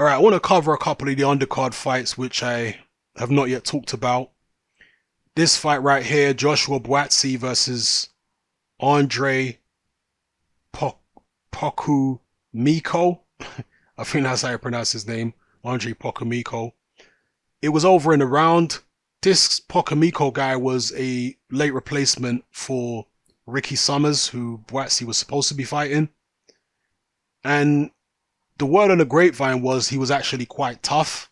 Alright, I want to cover a couple of the undercard fights which I have not yet talked about. This fight right here, Joshua Buatsi versus Andrejs Pokumeiko. I think that's how you pronounce his name, Andrejs Pokumeiko. It was over in the round. This Pokumeiko guy was a late replacement for Ricky Summers, who Buatsi was supposed to be fighting. And the word on the grapevine was he was actually quite tough.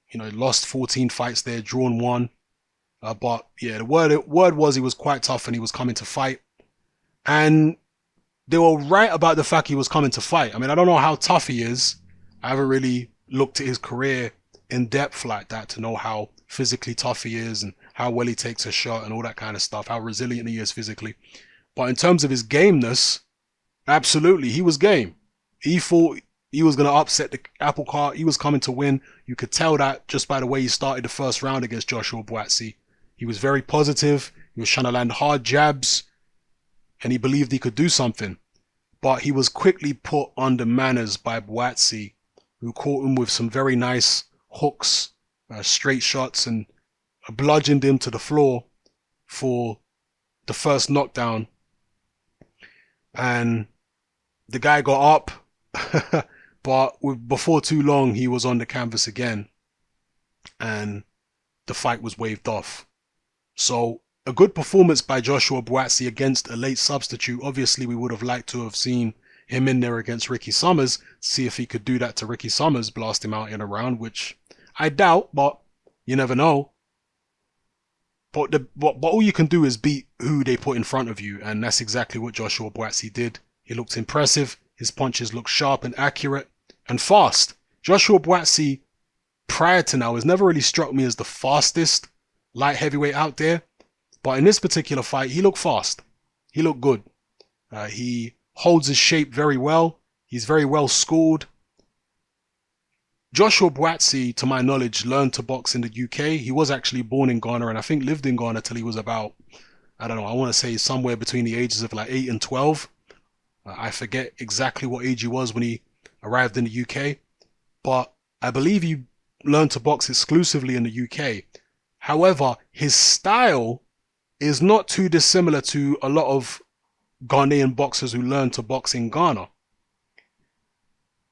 You know, he lost 14 fights there, drawn one. But yeah, the word was he was quite tough and he was coming to fight. And they were right about the fact he was coming to fight. I mean, I don't know how tough he is. I haven't really looked at his career in depth like that to know how physically tough he is and how well he takes a shot and all that kind of stuff, how resilient he is physically. But in terms of his gameness, absolutely, he was game. He thought he was going to upset the apple cart. He was coming to win. You could tell that just by the way he started the first round against Joshua Buatsi. He was very positive. He was trying to land hard jabs and he believed he could do something. But he was quickly put under manners by Buatsi, who caught him with some very nice hooks, straight shots, and bludgeoned him to the floor for the first knockdown. And the guy got up, but before too long, he was on the canvas again, and the fight was waved off. So a good performance by Joshua Buatsi against a late substitute. Obviously, we would have liked to have seen him in there against Ricky Summers, see if he could do that to Ricky Summers, blast him out in a round, which I doubt, but you never know. But all you can do is beat who they put in front of you, and that's exactly what Joshua Buatsi did. He looked impressive. His punches looked sharp and accurate and fast. Joshua Buatsi, prior to now, has never really struck me as the fastest light heavyweight out there. But in this particular fight, he looked fast. He looked good. He holds his shape very well. He's very well schooled. Joshua Buatsi, to my knowledge, learned to box in the UK. He was actually born in Ghana and I think lived in Ghana till he was about, I don't know, I want to say somewhere between the ages of like 8 and 12. I forget exactly what age he was when he arrived in the UK. But I believe he learned to box exclusively in the UK. However, his style is not too dissimilar to a lot of Ghanaian boxers who learned to box in Ghana.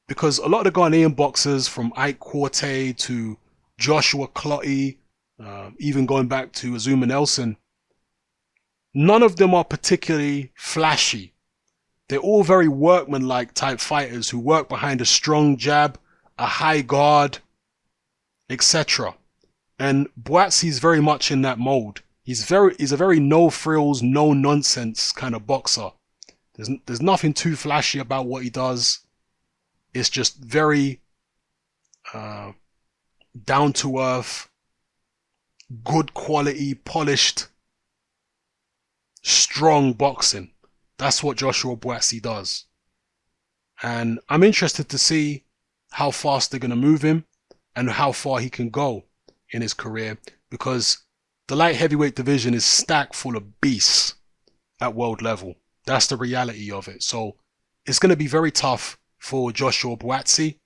Because a lot of the Ghanaian boxers, from Ike Quartey to Joshua Clottey, even going back to Azuma Nelson, none of them are particularly flashy. They're all very workmanlike type fighters who work behind a strong jab, a high guard, etc. And Buatsi's very much in that mold. He's a very no frills, no nonsense kind of boxer. There's nothing too flashy about what he does. It's just very down to earth, good quality, polished, strong boxing. That's what Joshua Buatsi does. And I'm interested to see how fast they're going to move him and how far he can go in his career, because the light heavyweight division is stacked full of beasts at world level. That's the reality of it. So it's going to be very tough for Joshua Buatsi,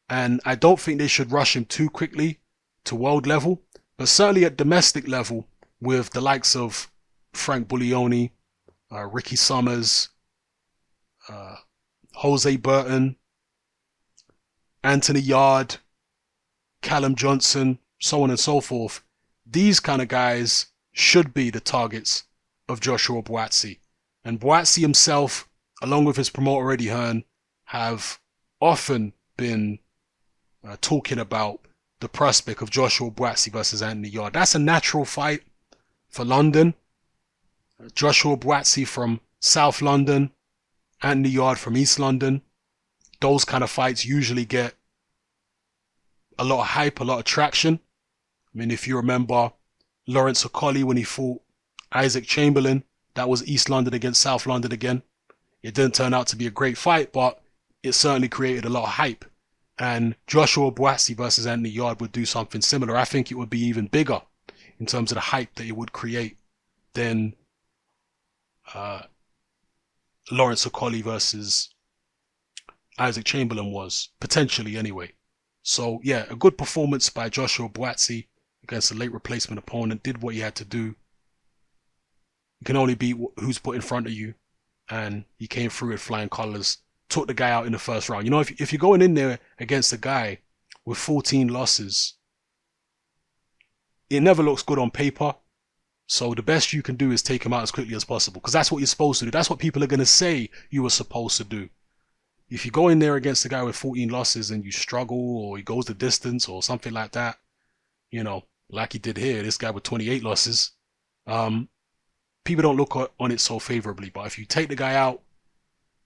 and I don't think they should rush him too quickly to world level, but certainly at domestic level with the likes of Frank Buglioni, Ricky Summers, Jose Burton, Anthony Yard, Callum Johnson, so on and so forth. These kind of guys should be the targets of Joshua Buatsi. And Buatsi himself, along with his promoter Eddie Hearn, have often been talking about the prospect of Joshua Buatsi versus Anthony Yard. That's a natural fight for London. Joshua Buatsi from South London, Anthony Yard from East London. Those kind of fights usually get a lot of hype, a lot of traction. I mean, if you remember Lawrence Okolie when he fought Isaac Chamberlain, that was East London against South London again. It didn't turn out to be a great fight, but it certainly created a lot of hype. And Joshua Buatsi versus Anthony Yard would do something similar. I think it would be even bigger in terms of the hype that it would create than Lawrence Okolie versus Isaac Chamberlain was, potentially anyway. So yeah, a good performance by Joshua Buatsi against a late replacement opponent. Did what he had to do. You can only beat who's put in front of you, and he came through with flying colors. Took the guy out in the first round. You know, if you're going in there against a guy with 14 losses, it never looks good on paper. So the best you can do is take him out as quickly as possible, because that's what you're supposed to do. That's what people are going to say you were supposed to do. If you go in there against a guy with 14 losses and you struggle, or he goes the distance or something like that, you know, like he did here, this guy with 28 losses, people don't look on it so favorably. But if you take the guy out,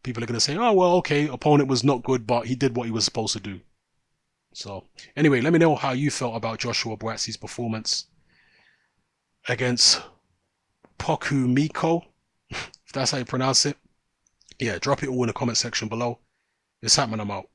people are going to say, oh, well, okay, opponent was not good, but he did what he was supposed to do. So anyway, let me know how you felt about Joshua Buatsi's performance against Pokumeiko, if that's how you pronounce it. Yeah, drop it all in the comment section below. It's happening, I'm out.